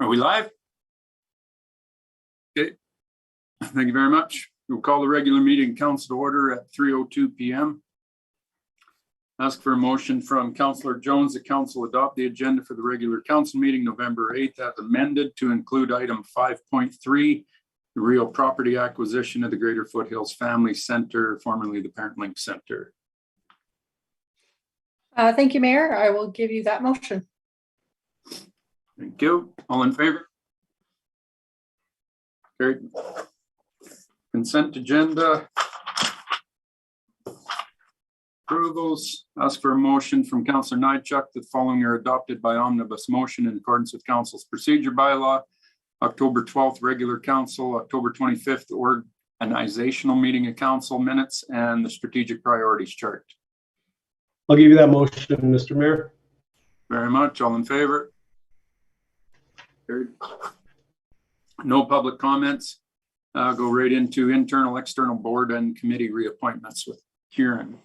Are we live? Okay. Thank you very much. We'll call the regular meeting council to order at 3:02 p.m. Ask for a motion from Councillor Jones that council adopt the agenda for the regular council meeting November 8th as amended to include item 5.3, the real property acquisition of the Greater Foothills Family Center, formerly the Parent Link Center. Thank you, Mayor. I will give you that motion. Thank you. All in favor? Carried. Consent agenda. Approvals. Ask for a motion from Councillor Nychuk that the following are adopted by omnibus motion in accordance with council's procedure bylaw. October 12th, regular council, October 25th, organizational meeting of council minutes, and the strategic priorities chart. I'll give you that motion, Mr. Mayor. Very much. All in favor? Carried. No public comments. Go right into internal, external board and committee reappointments with Kieran.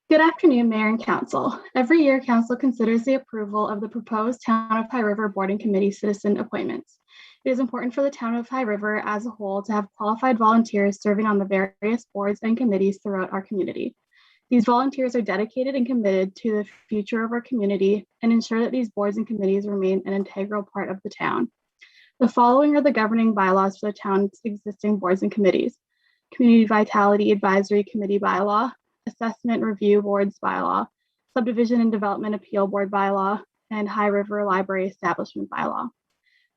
Good afternoon, Mayor and Council. Every year, Council considers the approval of the proposed Town of High River Board and Committee citizen appointments. It is important for the Town of High River as a whole to have qualified volunteers serving on the various boards and committees throughout our community. These volunteers are dedicated and committed to the future of our community and ensure that these boards and committees remain an integral part of the town. The following are the governing bylaws for the town's existing boards and committees: Community Vitality Advisory Committee bylaw, Assessment Review Boards bylaw, Subdivision and Development Appeal Board bylaw, and High River Library Establishment bylaw.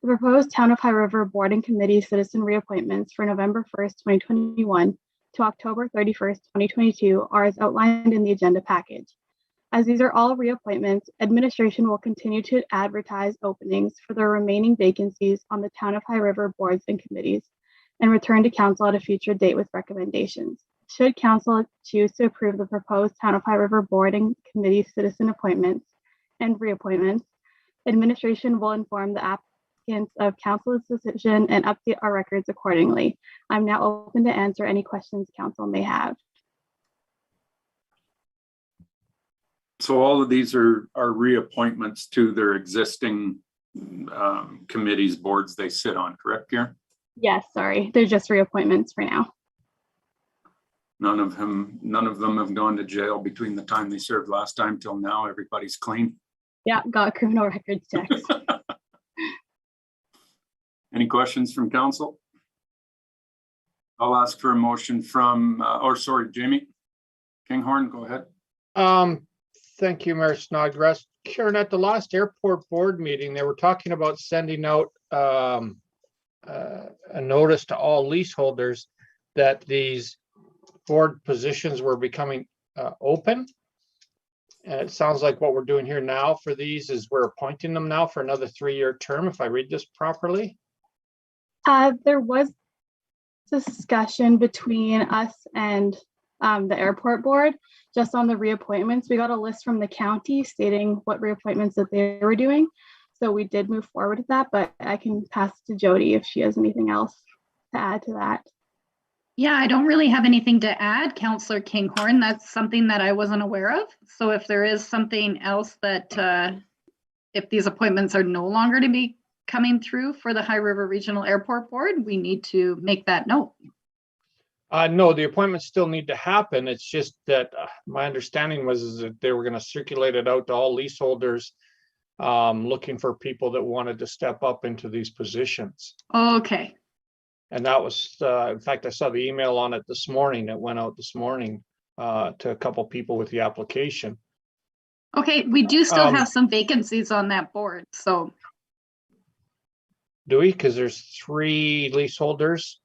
The proposed Town of High River Board and Committee citizen reappointments for November 1st, 2021 to October 31st, 2022 are as outlined in the agenda package. As these are all reappointments, administration will continue to advertise openings for the remaining vacancies on the Town of High River boards and committees and return to council at a future date with recommendations. Should council choose to approve the proposed Town of High River board and committee citizen appointments and reappointments, administration will inform the applicants of council's decision and update our records accordingly. I'm now open to answer any questions council may have. So all of these are reappointments to their existing committees, boards they sit on, correct, Kieran? Yes, sorry, they're just reappointments for now. None of them have gone to jail between the time they served last time till now. Everybody's clean. Yeah, got criminal records checks. Any questions from council? I'll ask for a motion from, Jamie Kinghorn, go ahead. Thank you, Mayor Snodgrass. Kieran, at the last airport board meeting, they were talking about sending out a notice to all leaseholders that these board positions were becoming open. And it sounds like what we're doing here now for these is we're appointing them now for another 3-year term, if I read this properly. There was discussion between us and the airport board just on the reappointments. We got a list from the county stating what reappointments that they were doing. So we did move forward with that, but I can pass to Jody if she has anything else to add to that. Yeah, I don't really have anything to add, Councillor Kinghorn. That's something that I wasn't aware of. So if there is something else that, if these appointments are no longer to be coming through for the High River Regional Airport Board, we need to make that note. No, the appointments still need to happen. It's just that my understanding was that they were going to circulate it out to all leaseholders looking for people that wanted to step up into these positions. Okay. And that was, in fact, I saw the email on it this morning. It went out this morning to a couple people with the application. Okay, we do still have some vacancies on that board, so. Do we? Because there's 3 leaseholders.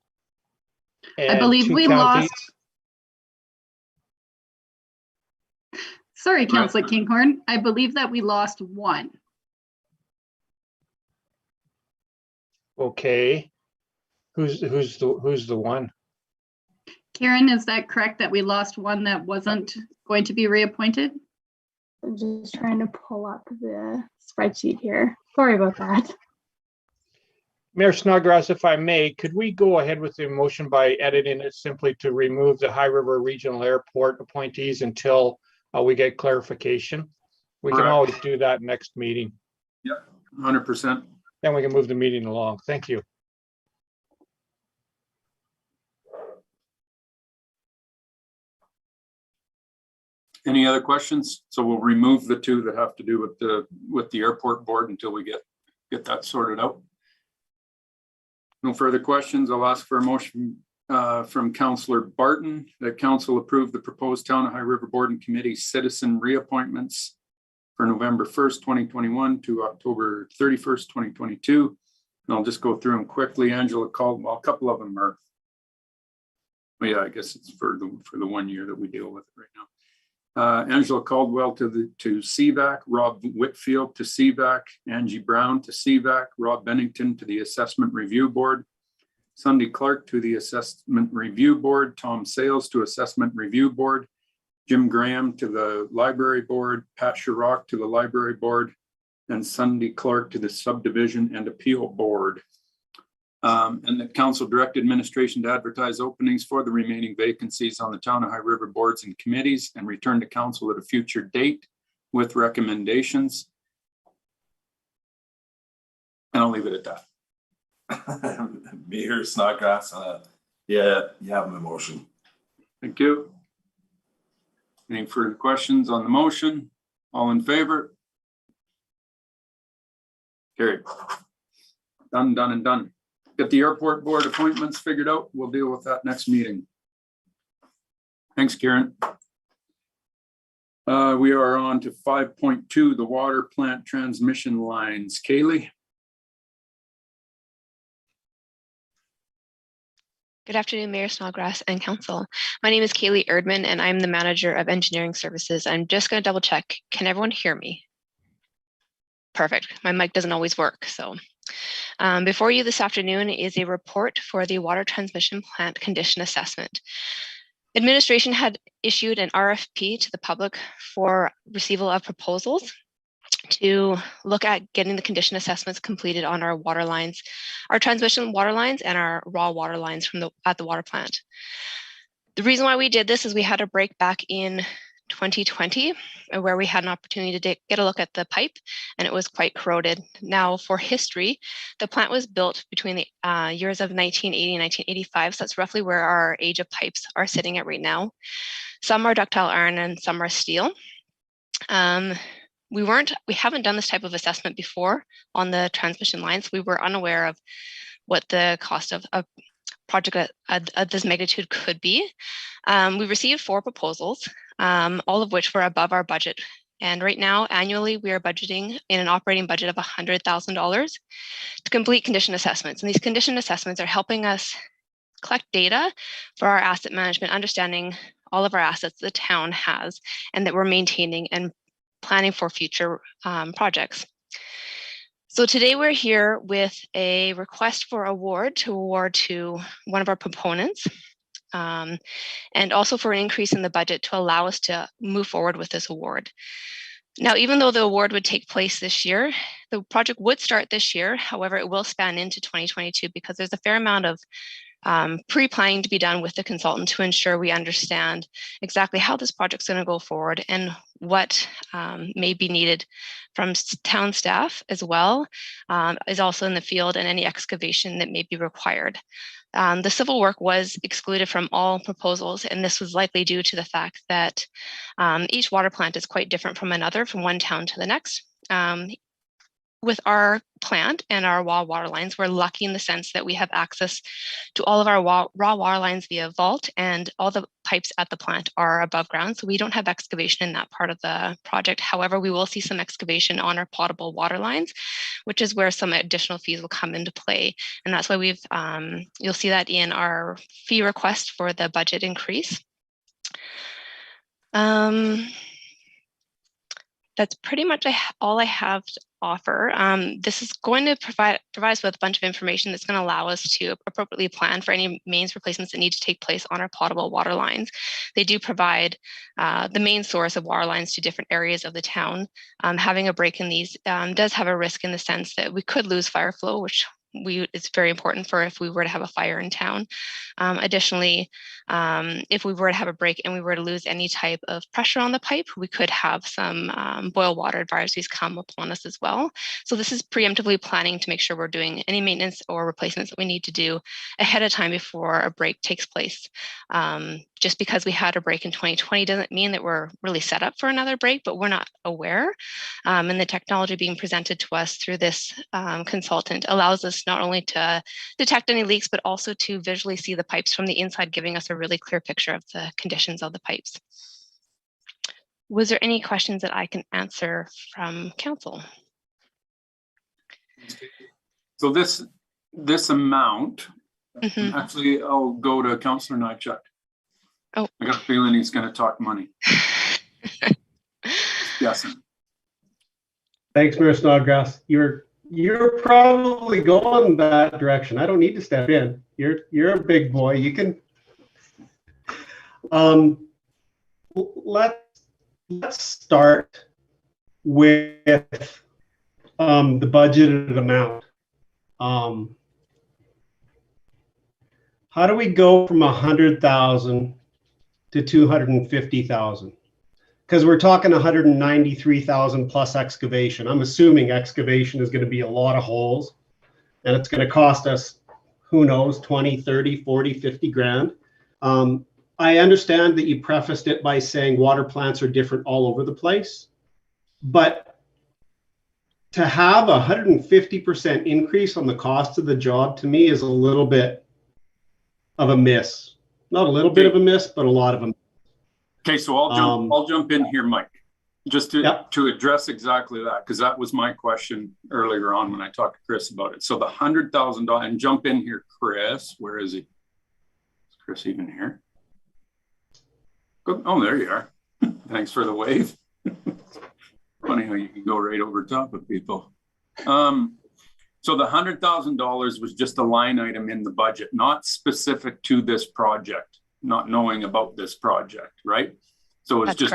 I believe we lost. Sorry, Councillor Kinghorn. I believe that we lost 1. Okay. Who's the one? Karen, is that correct that we lost 1 that wasn't going to be reappointed? I'm just trying to pull up the spreadsheet here. Sorry about that. Mayor Snodgrass, if I may, could we go ahead with the motion by editing it simply to remove the High River Regional Airport appointees until we get clarification? We can always do that next meeting. Yep, 100%. then we can move the meeting along. Thank you. Any other questions? So we'll remove the two that have to do with the airport board until we get that sorted out. No further questions. I'll ask for a motion from Councillor Barton that council approve the proposed Town of High River Board and Committee citizen reappointments for November 1st, 2021 to October 31st, 2022. And I'll just go through them quickly. Angela Caldwell, a couple of them are, well, yeah, I guess it's for the 1 year that we deal with it right now. Angela Caldwell to CVAC, Rob Whitfield to CVAC, Angie Brown to CVAC, Rob Bennington to the Assessment Review Board, Sunday Clark to the Assessment Review Board, Tom Sales to Assessment Review Board, Jim Graham to the Library Board, Pat Sherrock to the Library Board, and Sunday Clark to the Subdivision and Appeal Board. And the council direct administration to advertise openings for the remaining vacancies on the Town of High River boards and committees and return to council at a future date with recommendations. And I'll leave it at that. Mayor Snodgrass, yeah, you have my motion. Thank you. Any further questions on the motion? All in favor? Carried. Done, done, and done. Get the airport board appointments figured out. We'll deal with that next meeting. Thanks, Karen. We are on to 5.2, the water plant transmission lines. Kaylee? Good afternoon, Mayor Snodgrass and Council. My name is Kaylee Erdman, and I'm the Manager of Engineering Services. I'm just going to double check. Can everyone hear me? Perfect. My mic doesn't always work, so. Before you this afternoon is a report for the water transmission plant condition assessment. Administration had issued an RFP to the public for receival of proposals to look at getting the condition assessments completed on our water lines, our transmission water lines and our raw water lines at the water plant. The reason why we did this is we had a break back in 2020 where we had an opportunity to get a look at the pipe, and it was quite corroded. Now, for history, the plant was built between the years of 1980 and 1985, so that's roughly where our age of pipes are sitting at right now. Some are ductile iron and some are steel. We haven't done this type of assessment before on the transmission lines. We were unaware of what the cost of a project of this magnitude could be. We received 4 proposals, all of which were above our budget. And right now, annually, we are budgeting in an operating budget of $100,000 to complete condition assessments. And these condition assessments are helping us collect data for our asset management, understanding all of our assets the town has and that we're maintaining and planning for future projects. So today we're here with a request for award to one of our proponents, and also for an increase in the budget to allow us to move forward with this award. Now, even though the award would take place this year, the project would start this year. However, it will span into 2022 because there's a fair amount of pre-planning to be done with the consultant to ensure we understand exactly how this project's going to go forward and what may be needed from town staff as well, is also in the field, and any excavation that may be required. The civil work was excluded from all proposals, and this was likely due to the fact that each water plant is quite different from another, from one town to the next. With our plant and our raw water lines, we're lucky in the sense that we have access to all of our raw water lines via vault, and all the pipes at the plant are above ground. So we don't have excavation in that part of the project. However, we will see some excavation on our potable water lines, which is where some additional fees will come into play. And that's why you'll see that in our fee request for the budget increase. That's pretty much all I have to offer. This is going to provide us with a bunch of information that's going to allow us to appropriately plan for any mains replacements that need to take place on our potable water lines. They do provide the main source of water lines to different areas of the town. Having a break in these does have a risk in the sense that we could lose fire flow, which it's very important for if we were to have a fire in town. Additionally, if we were to have a break and we were to lose any type of pressure on the pipe, we could have some boil water advisories come upon us as well. So this is preemptively planning to make sure we're doing any maintenance or replacements that we need to do ahead of time before a break takes place. Just because we had a break in 2020 doesn't mean that we're really set up for another break, but we're not aware. And the technology being presented to us through this consultant allows us not only to detect any leaks, but also to visually see the pipes from the inside, giving us a really clear picture of the conditions of the pipes. Was there any questions that I can answer from council? So this amount, Mhm. actually, I'll go to Councillor Nychuk. Oh. I got a feeling he's going to talk money. Yes. Thanks, Mayor Snodgrass. You're probably going that direction. I don't need to step in. You're a big boy. You can. Let's start with the budgeted amount. How do we go from 100,000 to 250,000? Because we're talking 193,000 plus excavation. I'm assuming excavation is going to be a lot of holes, and it's going to cost us, who knows, 20, 30, 40, 50 grand. I understand that you prefaced it by saying water plants are different all over the place, but to have a 150% increase on the cost of the job, to me, is a little bit of a miss. Not a little bit of a miss, but a lot of a miss. Okay, so I'll jump in here, Mike, just to address exactly that, because that was my question earlier on when I talked to Chris about it. So the $100,000, and jump in here, Chris. Where is he? Is Chris even here? Oh, there you are. Thanks for the wave. Funny how you can go right over top of people. So the $100,000 was just a line item in the budget, not specific to this project, not knowing about this project, right? So it's just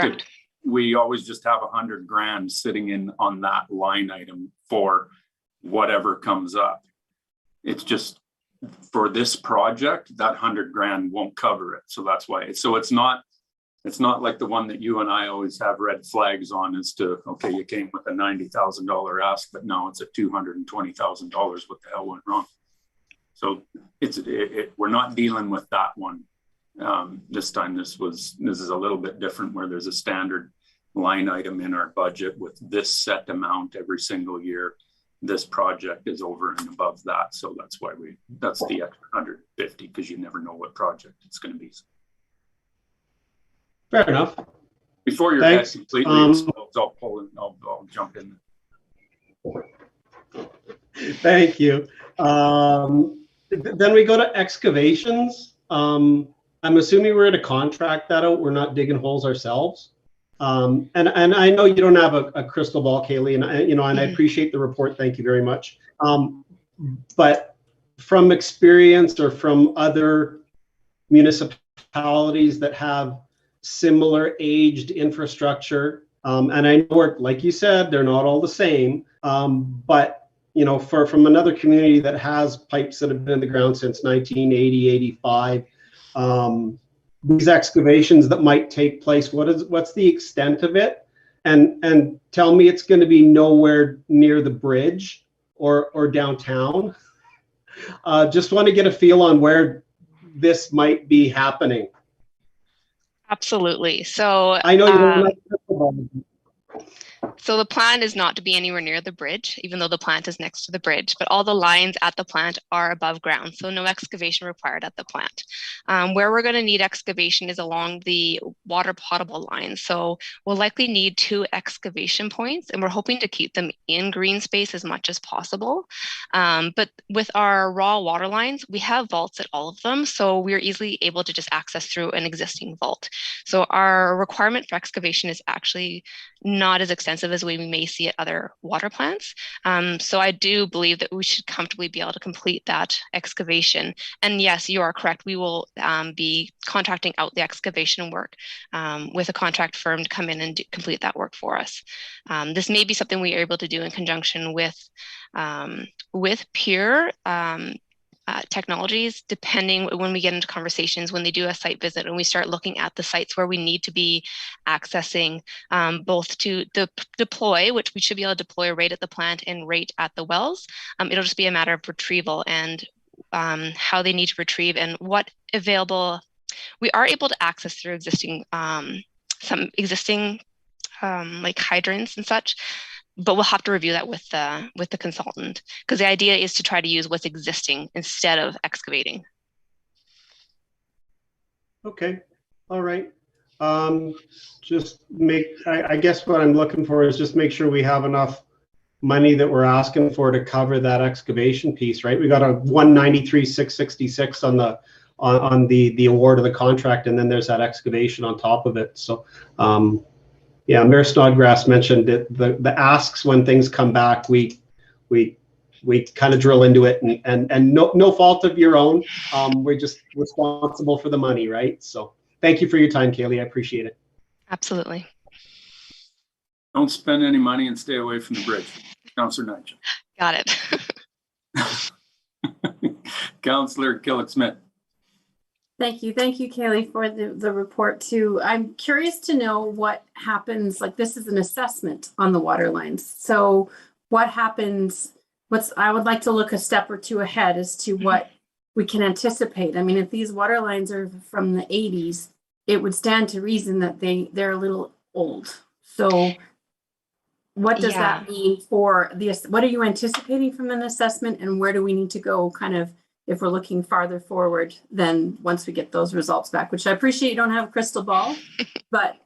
we always just have 100 grand sitting in on that line item for whatever comes up. It's just for this project, that 100 grand won't cover it. So that's why. So it's not like the one that you and I always have red flags on as to, okay, you came with a $90,000 ask, but now it's a $220,000. What the hell went wrong? So we're not dealing with that one. This time, this is a little bit different, where there's a standard line item in our budget with this set amount every single year. This project is over and above that. So that's why that's the extra 150, because you never know what project it's going to be. Fair enough. Before your head completely explodes, I'll jump in. Thank you. Then we go to excavations. I'm assuming we're going to contract that out. We're not digging holes ourselves. And I know you don't have a crystal ball, Kaylee, and I appreciate the report. Thank you very much. But from experience or from other municipalities that have similar aged infrastructure, and I know, like you said, they're not all the same, but from another community that has pipes that have been in the ground since 1980, 85, these excavations that might take place, what's the extent of it? And tell me it's going to be nowhere near the bridge or downtown. Just want to get a feel on where this might be happening. Absolutely. So I know you don't So the plan is not to be anywhere near the bridge, even though the plant is next to the bridge, but all the lines at the plant are above ground, so no excavation required at the plant. Where we're going to need excavation is along the water potable lines. So we'll likely need 2 excavation points, and we're hoping to keep them in green space as much as possible. But with our raw water lines, we have vaults at all of them, so we're easily able to just access through an existing vault. So our requirement for excavation is actually not as extensive expensive as we may see at other water plants. So I do believe that we should comfortably be able to complete that excavation. And yes, you are correct. We will be contracting out the excavation work with a contract firm to come in and complete that work for us. This may be something we are able to do in conjunction with Pure Technologies, depending when we get into conversations, when they do a site visit and we start looking at the sites where we need to be accessing both to deploy, which we should be able to deploy right at the plant and right at the wells. It'll just be a matter of retrieval and how they need to retrieve and what available we are able to access through existing some existing like hydrants and such. But we'll have to review that with the consultant, because the idea is to try to use what's existing instead of excavating. Okay, all right. I guess what I'm looking for is just make sure we have enough money that we're asking for to cover that excavation piece, right? We got a 193,666 on the award of the contract, and then there's that excavation on top of it. So yeah, Mayor Snodgrass mentioned that the asks when things come back, we kind of drill into it, and no fault of your own. We're just responsible for the money, right? So thank you for your time, Kaylee. I appreciate it. Absolutely. Don't spend any money and stay away from the bridge. Councillor Nigel. Got it. Councillor Killick-Smith. Thank you, Kaylee, for the report too. I'm curious to know what happens, like this is an assessment on the water lines. So what happens, I would like to look a step or two ahead as to what we can anticipate. I mean, if these water lines are from the 80s, it would stand to reason that they're a little old. So what does that mean for what are you anticipating from an assessment, and where do we need to go kind of if we're looking farther forward than once we get those results back, which I appreciate you don't have a crystal ball, but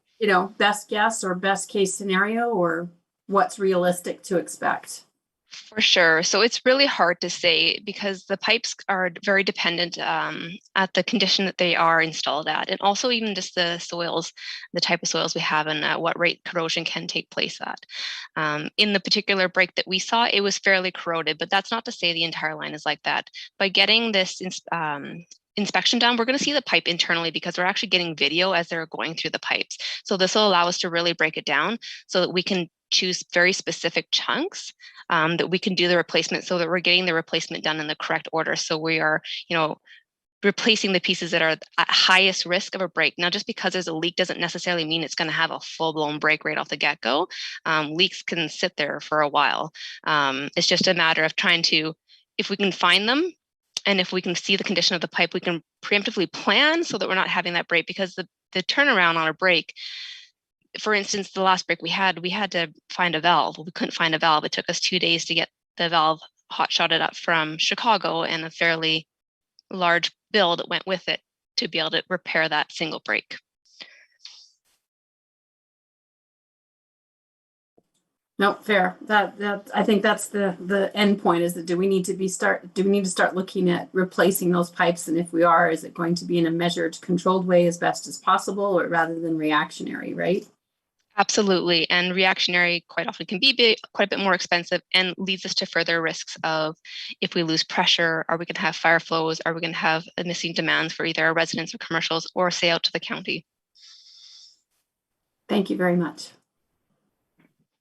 best guess or best case scenario, or what's realistic to expect? For sure. So it's really hard to say because the pipes are very dependent at the condition that they are installed at, and also even just the soils, the type of soils we have, and at what rate corrosion can take place at. In the particular break that we saw, it was fairly corroded, but that's not to say the entire line is like that. By getting this inspection done, we're going to see the pipe internally because we're actually getting video as they're going through the pipes. So this will allow us to really break it down so that we can choose very specific chunks that we can do the replacement, so that we're getting the replacement done in the correct order. So we are, replacing the pieces that are at highest risk of a break. Now, just because there's a leak doesn't necessarily mean it's going to have a full-blown break right off the get-go. Leaks can sit there for a while. It's just a matter of trying to, if we can find them, and if we can see the condition of the pipe, we can preemptively plan so that we're not having that break, because the turnaround on a break, for instance, the last break we had to find a valve. Well, we couldn't find a valve. It took us 2 days to get the valve hot shotted up from Chicago, and a fairly large bill that went with it to be able to repair that single break. No, fair. That I think that's the end point, is that do we need to start looking at replacing those pipes, and if we are, is it going to be in a measured, controlled way as best as possible, or rather than reactionary, right? Absolutely. And reactionary quite often can be quite a bit more expensive and leads us to further risks of, if we lose pressure, are we going to have fire flows? Are we going to have missing demands for either our residents or commercials, or say out to the county? Thank you very much.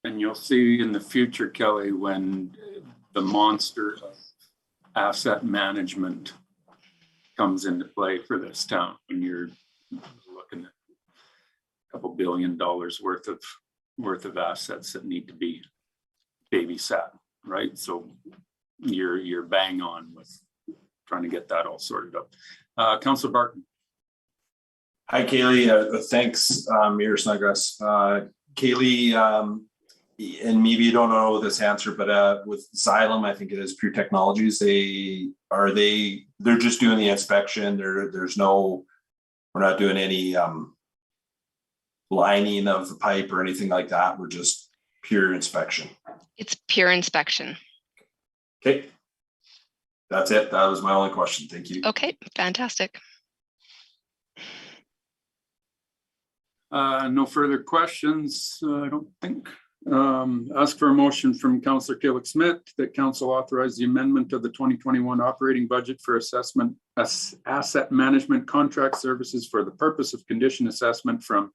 And you'll see in the future, Kelly, when the monster of asset management comes into play for this town, when you're looking at $2 billion worth of assets that need to be babysat, right? So you're bang on with trying to get that all sorted up. Councillor Barton. Hi, Kaylee. Thanks, Mayor Snodgrass. Kaylee, and maybe you don't know this answer, but with Xylem, I think it is Pure Technologies. They're just doing the inspection. We're not doing any lining of the pipe or anything like that. We're just pure inspection. It's pure inspection. Okay. That's it. That was my only question. Thank you. Okay, fantastic. No further questions, I don't think. Ask for a motion from Councillor Killick Smith that council authorize the amendment of the 2021 operating budget for assessment asset management contract services for the purpose of condition assessment from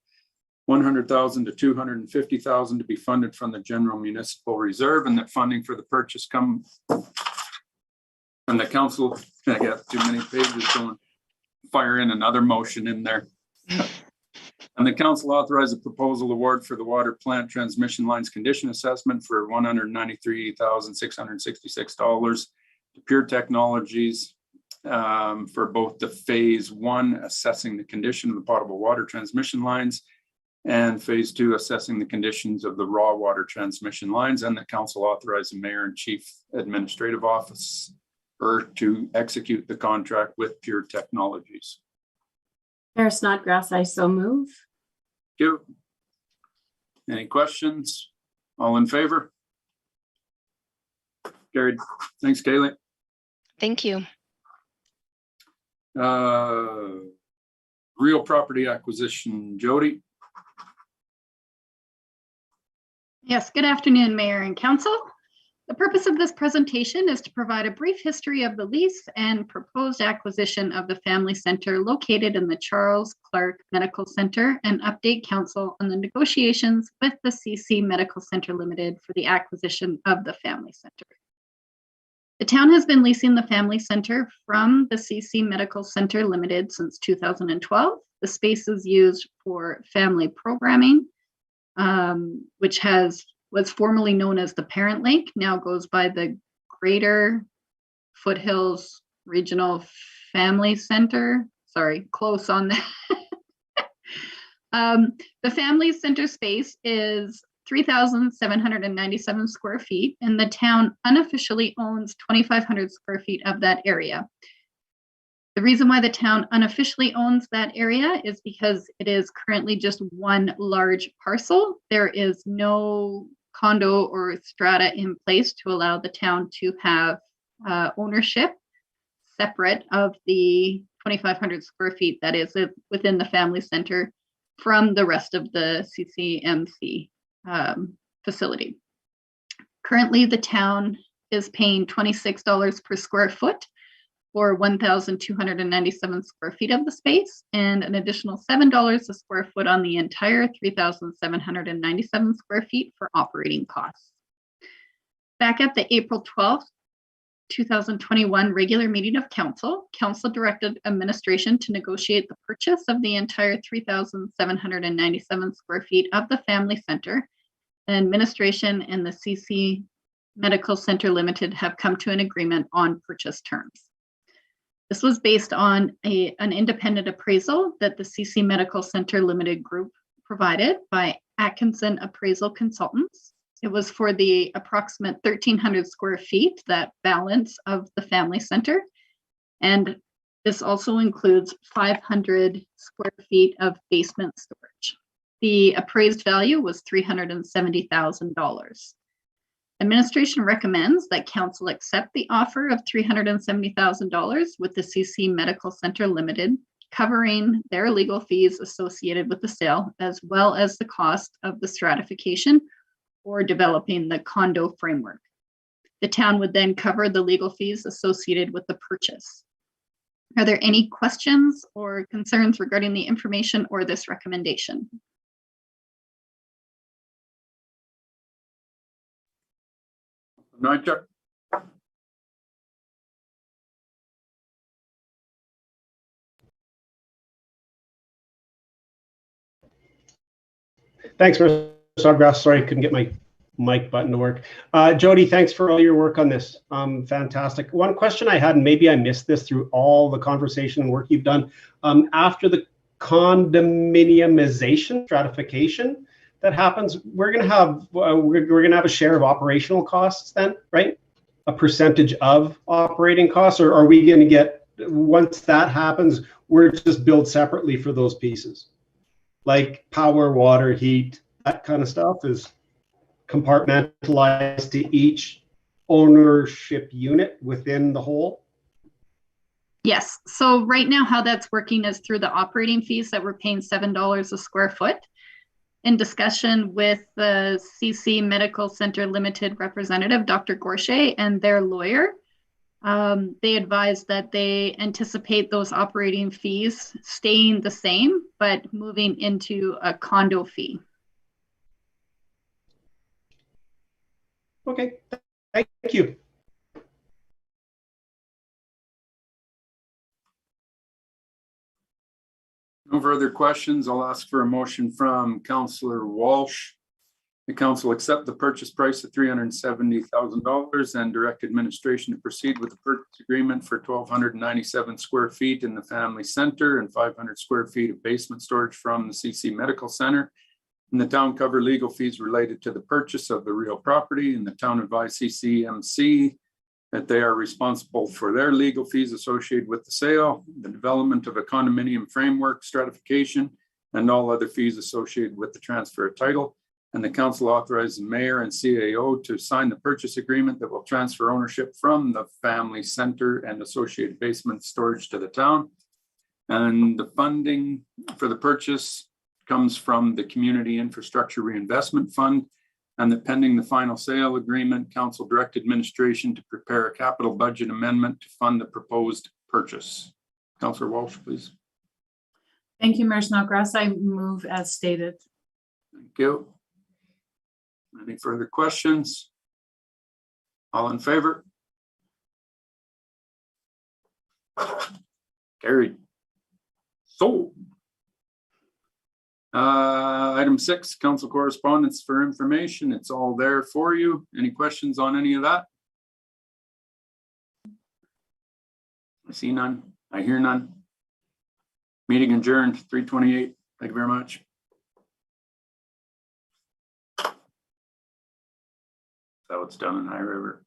100,000 to 250,000 to be funded from the general municipal reserve, and that funding for the purchase come from the council. I got too many pages going. Fire in another motion in there. And the council authorized a proposal award for the water plant transmission lines condition assessment for $193,666 to Pure Technologies for both the phase 1 assessing the condition of the potable water transmission lines and phase 2 assessing the conditions of the raw water transmission lines, and the council authorized the mayor and chief administrative officer to execute the contract with Pure Technologies. Mayor Snodgrass, I so move. Thank you. Any questions? All in favor? Carried. Thanks, Kaylee. Thank you. Real property acquisition, Jody. Yes, good afternoon, Mayor and Council. The purpose of this presentation is to provide a brief history of the lease and proposed acquisition of the Family Center located in the Charles Clark Medical Center and update Council on the negotiations with the CC Medical Center Limited for the acquisition of the Family Center. The town has been leasing the Family Center from the CC Medical Center Limited since 2012. The space is used for family programming, which was formerly known as the Parent Link, now goes by the Greater Foothills Regional Family Center. Sorry, close on that. The Family Center space is 3,797 square feet, and the town unofficially owns 2,500 square feet of that area. The reason why the town unofficially owns that area is because it is currently just one large parcel. There is no condo or strata in place to allow the town to have ownership separate of the 2,500 square feet that is within the Family Center from the rest of the CCMC facility. Currently, the town is paying $26 per square foot for 1,297 square feet of the space, and an additional $7 a square foot on the entire 3,797 square feet for operating costs. Back at the April 12th, 2021 regular meeting of council, council directed administration to negotiate the purchase of the entire 3,797 square feet of the Family Center. Administration and the CC Medical Center Limited have come to an agreement on purchase terms. This was based on an independent appraisal that the CC Medical Center Limited Group provided by Atkinson Appraisal Consultants. It was for the approximate 1,300 square feet, that balance of the Family Center. And this also includes 500 square feet of basement storage. The appraised value was $370,000. Administration recommends that council accept the offer of $370,000 with the CC Medical Center Limited, covering their legal fees associated with the sale, as well as the cost of the stratification or developing the condo framework. The town would then cover the legal fees associated with the purchase. Are there any questions or concerns regarding the information or this recommendation? Nigel? Thanks, Mr. Snodgrass. Sorry, I couldn't get my mic button to work. Jody, thanks for all your work on this. Fantastic. One question I had, and maybe I missed this through all the conversation and work you've done, after the condominiumization stratification that happens, we're going to have a share of operational costs then, right? A percentage of operating costs, or are we going to get, once that happens, we're just billed separately for those pieces? Like power, water, heat, that kind of stuff is compartmentalized to each ownership unit within the whole? Yes. So right now, how that's working is through the operating fees that we're paying $7 a square foot. in discussion with the CC Medical Center Limited representative, Dr. Gorshay, and their lawyer. They advised that they anticipate those operating fees staying the same, but moving into a condo fee. Okay, thank you. No further questions. I'll ask for a motion from Councillor Walsh. The council accept the purchase price of $370,000 and direct administration to proceed with the purchase agreement for 1,297 square feet in the family center and 500 square feet of basement storage from the CC Medical Center. And the town cover legal fees related to the purchase of the real property, and the town advise CCMC that they are responsible for their legal fees associated with the sale, the development of a condominium framework, stratification, and all other fees associated with the transfer of title. And the council authorizes the mayor and CAO to sign the purchase agreement that will transfer ownership from the family center and associated basement storage to the town. And the funding for the purchase comes from the Community Infrastructure Reinvestment Fund. And that pending the final sale agreement, council direct administration to prepare a capital budget amendment to fund the proposed purchase. Councillor Walsh, please. Thank you, Mayor Snodgrass. I move as stated. Thank you. Any further questions? All in favor? Carried. Sold. Item 6, council correspondence for information. It's all there for you. Any questions on any of that? I see none. I hear none. Meeting adjourned, 3:28. Thank you very much. That's how it's done in High River.